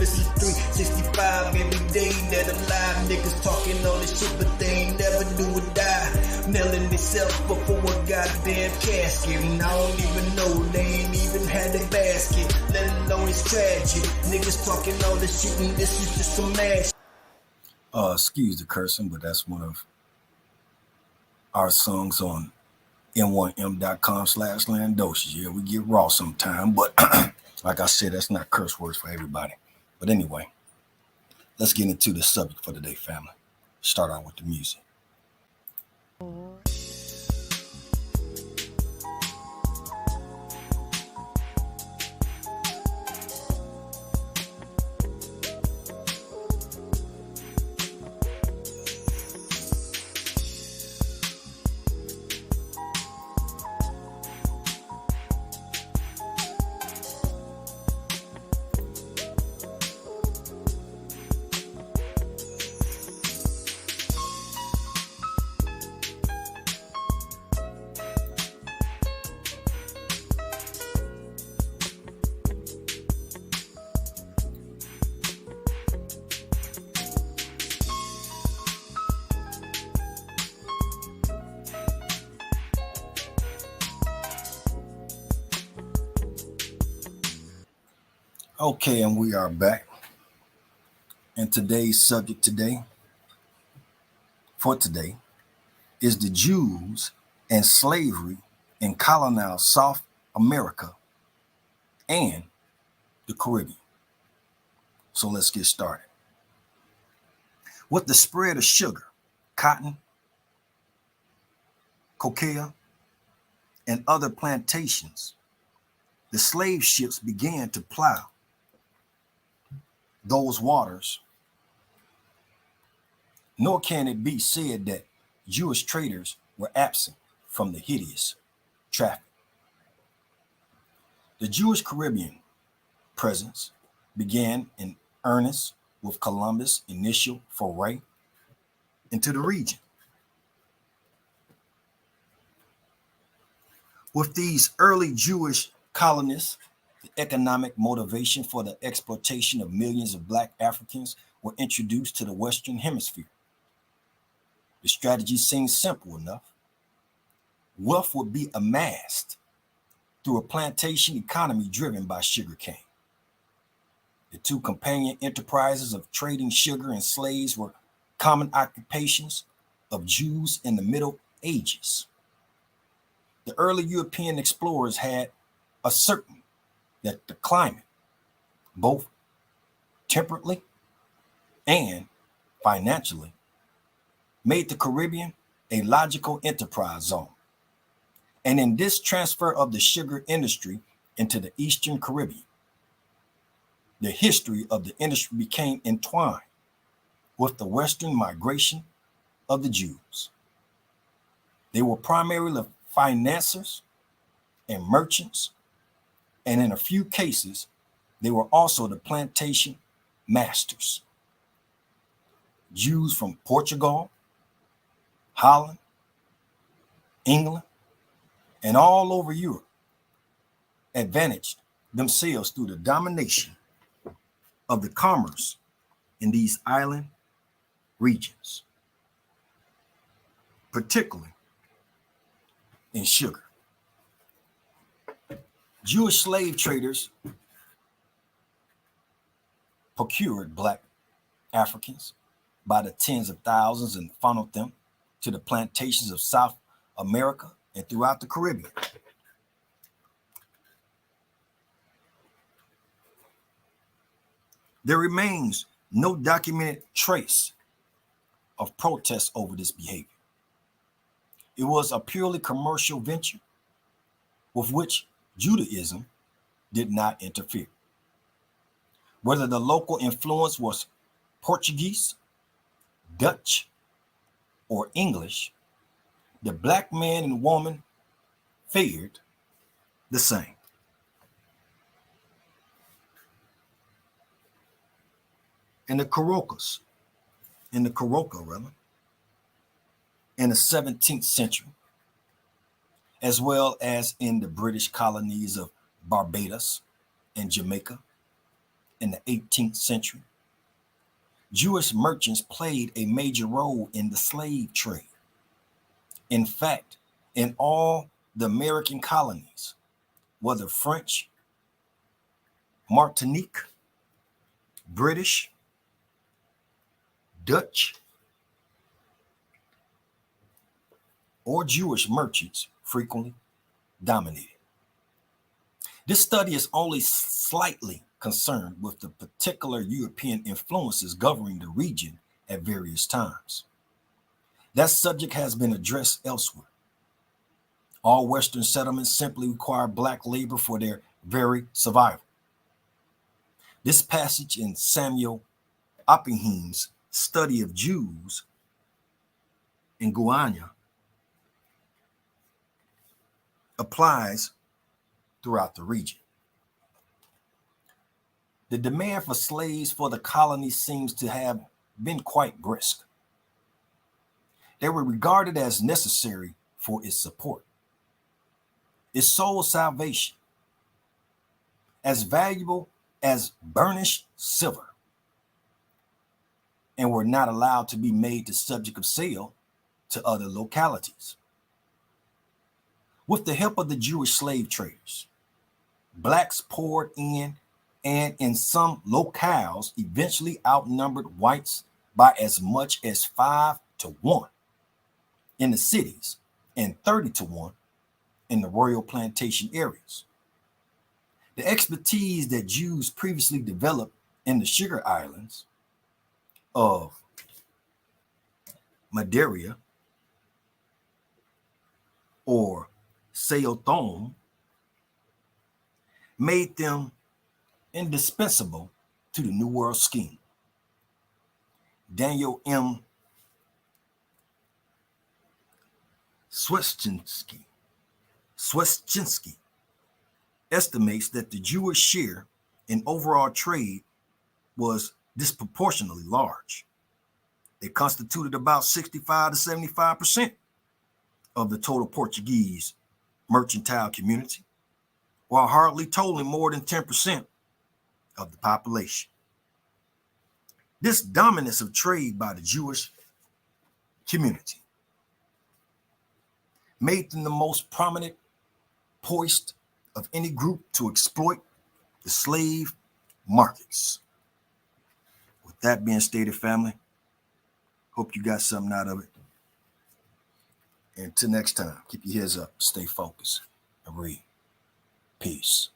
Mrs. 365 every day that alive. Niggas talking all this shit, but they ain't never do or die. Nailing themselves before a goddamn casket. And I don't even know they ain't even had a basket. Let alone it's tragic. Niggas talking all this shit and this is just some ass. Excuse the cursing, but that's one of our songs on m1m.com/Landocious. Yeah, we get raw sometime, but like I said, that's not curse words for everybody. But anyway, let's get into the subject for today, family. Start out with the music. Okay, and we are back. And today's subject for today is the Jews and slavery in colonial South America and the Caribbean. So let's get started. With the spread of sugar, cotton, cocoa, and other plantations, the slave ships began to plow those waters, nor can it be said that Jewish traders were absent from the hideous traffic. The Jewish Caribbean presence began in earnest with Columbus' initial foray into the region. With these early Jewish colonists, the economic motivation for the exploitation of millions of Black Africans were introduced to the Western Hemisphere. The strategy seems simple enough. Wealth would be amassed through a plantation economy driven by sugarcane. The two companion enterprises of trading sugar and slaves were common occupations of Jews in the Middle Ages. The early European explorers had ascertained that the climate, both temperately and financially, made the Caribbean a logical enterprise zone. And in this transfer of the sugar industry into the Eastern Caribbean, the history of the industry became entwined with the Western migration of the Jews. They were primarily financiers and merchants, and in a few cases, they were also the plantation masters. Jews from Portugal, Holland, England, and all over Europe advantaged themselves through the domination of the commerce in these island regions, particularly in sugar. Jewish slave traders procured Black Africans by the tens of thousands and funneled them to the plantations of South America and throughout the Caribbean. There remains no documented trace of protest over this behavior. It was a purely commercial venture with which Judaism did not interfere. Whether the local influence was Portuguese, Dutch, or English, the Black man and woman fared the same. In the Carocas, in the 17th century, as well as in the British colonies of Barbados and Jamaica in the 18th century, Jewish merchants played a major role in the slave trade. In fact, in all the American colonies, whether French, Martinique, British, Dutch, or Jewish merchants frequently dominated. This study is only slightly concerned with the particular European influences governing the region at various times. That subject has been addressed elsewhere. All Western settlements simply require black labor for their very survival. This passage in Samuel Oppingham's study of Jews in Guyana applies throughout the region. The demand for slaves for the colony seems to have been quite brisk. They were regarded as necessary for its support, its sole salvation, as valuable as burnished silver, and were not allowed to be made the subject of sale to other localities. With the help of the Jewish slave traders, blacks poured in and in some locales eventually outnumbered whites by as much as 5-1 in the cities and 30-1 in the royal plantation areas. The expertise that Jews previously developed in the sugar islands of Madeira or Sao Tome made them indispensable to the New World scheme. Daniel M. Swetchinsky estimates that the Jewish share in overall trade was disproportionately large. They constituted about 65 to 75% of the total Portuguese mercantile community, while hardly totaling more than 10% of the population. This dominance of trade by the Jewish community made them the most prominent poised of any group to exploit the slave markets. With that being stated, family, hope you got something out of it. And until next time, keep your heads up, stay focused, and read. Peace.